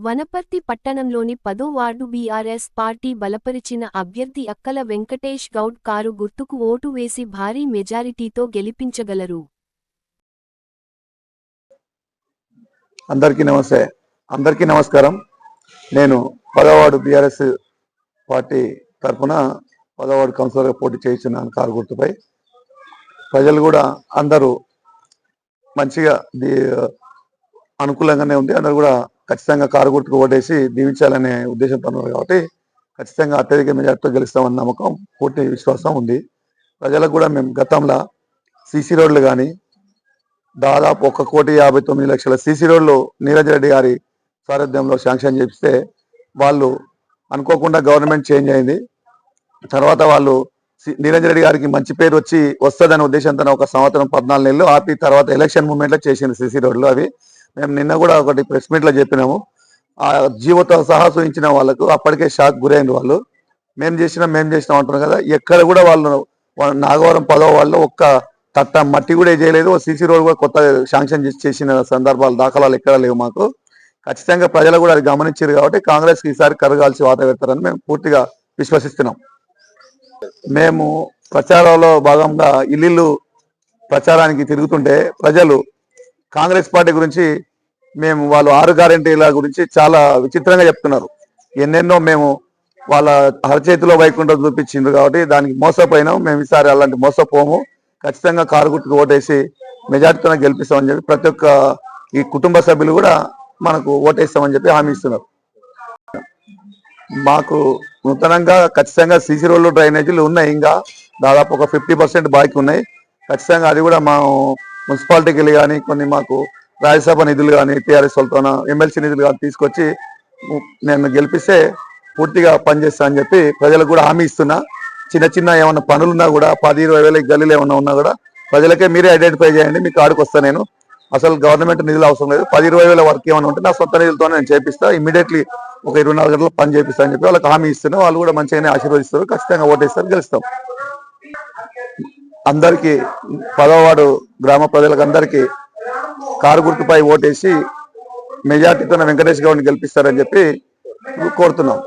వనపర్తి పట్టణంలోని 10వ ward BRS party బలపరిచిన అభ్యర్థి అక్కల వెంకటేష్ గౌడ్ కారు గుర్తుకు ఓటు వేసి భారీ మెజారిటీతో గెలిపించగలరు. అందరికీ నమస్కారం. నేను 10వ వార్డు బీఆర్ఎస్ పార్టీ తరఫున 10వ వార్డు కౌన్సిలర్గా పోటీ చేస్తున్నాను కారు గుర్తుపై. ప్రజలు కూడా అందరూ మంచిగా అనుకూలంగానే ఉంది. అందరూ కూడా ఖచ్చితంగా కారు గుర్తుకు ఓటేసి దీవించాలనే ఉద్దేశంతో ఉన్నారు కాబట్టి ఖచ్చితంగా అత్యధిక మెజార్టీతో గెలుస్తామన్న నమ్మకం, పూర్తి విశ్వాసం ఉంది. ప్రజలకు కూడా మేము గతంలో సీసీ రోడ్లు కానీ దాదాపు 1,59,00,000 సీసీ రోడ్లు నీరజ్ రెడ్డి గారి సారథ్యంలో శాంక్షన్ చేపిస్తే వాళ్ళు అనుకోకుండా గవర్నమెంట్ చేంజ్ అయింది. తర్వాత వాళ్ళు నీరజ్ రెడ్డి గారికి మంచి పేరు వస్తుందనే ఉద్దేశంతో ఒక సంవత్సరం 14 నెలలు ఆపి తర్వాత ఎలక్షన్ మూమెంట్లో చేసింది సీసీ రోడ్లు. అవి మేము నిన్న కూడా ఒకటి ప్రెస్ మీట్లో చెప్పినాము. ఆ జీవోతో సహా చూపించిన వాళ్ళకు అప్పటికే షాక్ గురైన వాళ్ళు మేము చేసినాం అంటున్నారు కదా. ఎక్కడ కూడా వాళ్ళు నాగవరం 10వ వార్డులో ఒక్క తట్ట మట్టి కూడా చేయలేదు. సీసీ రోడ్ కూడా కొత్త శాంక్షన్ చేసిన సందర్భాలు దాఖలాలు ఎక్కడ లేవు మాకు. ఖచ్చితంగా ప్రజలు కూడా అది గమనించారు కాబట్టి కాంగ్రెస్కి ఈసారి కరగాల్సి వాత పెడతారని మేము పూర్తిగా విశ్వసిస్తున్నాం. మేము ప్రచారంలో భాగంగా ఇల్లు ప్రచారానికి తిరుగుతుంటే ప్రజలు కాంగ్రెస్ పార్టీ గురించి వాళ్ళు 6 గ్యారెంటీల గురించి చాలా విచిత్రంగా చెప్తున్నారు. ఎన్నెన్నో మేము వాళ్ళ అరచేతిలో వైకుంఠం చూపించిండ్రు కాబట్టి దానికి మోసపోయినాం. మేము ఈసారి అలాంటి మోసపోము. ఖచ్చితంగా కారు గుర్తుకు ఓటేసి మెజార్టీతో గెలిపిస్తామని చెప్పి ప్రతి ఒక్క ఈ కుటుంబ సభ్యులు కూడా మనకు ఓటేస్తామని చెప్పి హామీ ఇస్తున్నారు. మాకు నూతనంగా ఖచ్చితంగా సీసీ రోడ్లు డ్రైనేజీలు ఉన్నాయి. ఇంకా దాదాపు ఒక 50% బాకీ ఉన్నాయి. ఖచ్చితంగా అది కూడా మా మున్సిపాలిటీకి వెళ్ళి కానీ కొన్ని మాకు రాజ్యసభ నిధులు కానీ టీఆర్ఎస్ వాళ్ళతో ఎమ్మెల్సీ నిధులు కానీ తీసుకొచ్చి నేను గెలిపిస్తే పూర్తిగా పనిచేస్తా అని చెప్పి ప్రజలకు కూడా హామీ ఇస్తున్నా. చిన్న ఏమన్నా పనులున్నా కూడా 10-20 వేల గల్లీలు ఏమన్నా ఉన్నా కూడా ప్రజలకే మీరే ఐడెంటిఫై చేయండి, మీకు ఆడికి వస్తా. నేను అసలు గవర్నమెంట్ నిధులు అవసరం లేదు. 10-20 వేల వరకు ఏమైనా ఉంటే నా సొంత నిధులతో నేను చేపిస్తా. ఇమీడియట్లీ ఒక 24 గంటలు పని చేపిస్తా అని చెప్పి వాళ్ళకి హామీ ఇస్తున్నా. వాళ్ళు కూడా మంచిగానే ఆశీర్వదిస్తారు. ఖచ్చితంగా ఓటేస్తారు, గెలుస్తాం. అందరికీ 10వ వార్డు గ్రామ ప్రజలకు అందరికీ కారు గుర్తుపై ఓటేసి మెజార్టీతో వెంకటేష్ గౌడ్ని గెలిపిస్తారని చెప్పి కోరుతున్నాం.